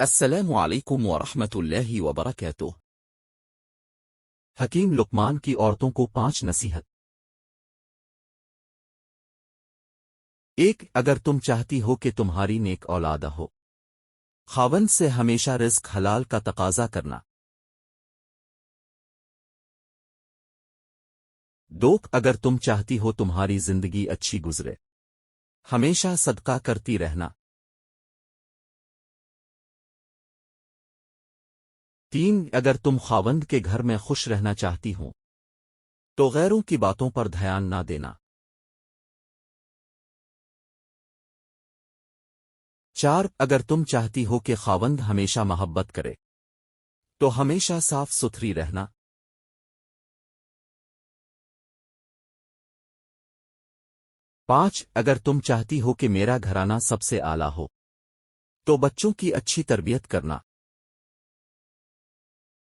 السلام علیکم ورحمۃ اللہ وبرکاتہ۔ حکیم لقمان کی عورتوں کو 5 نصیحت۔ 1۔ اگر تم چاہتی ہو کہ تمہاری نیک اولاد ہو، خاوند سے ہمیشہ رزق حلال کا تقاضا کرنا۔ 2۔ اگر تم چاہتی ہو تمہاری زندگی اچھی گزرے، ہمیشہ صدقہ کرتی رہنا۔ 3۔ اگر تم خاوند کے گھر میں خوش رہنا چاہتی ہو تو غیروں کی باتوں پر دھیان نہ دینا۔ 4۔ اگر تم چاہتی ہو کہ خاوند ہمیشہ محبت کرے تو ہمیشہ صاف ستھری رہنا۔ 5۔ اگر تم چاہتی ہو کہ میرا گھرانہ سب سے اعلیٰ ہو تو بچوں کی اچھی تربیت کرنا۔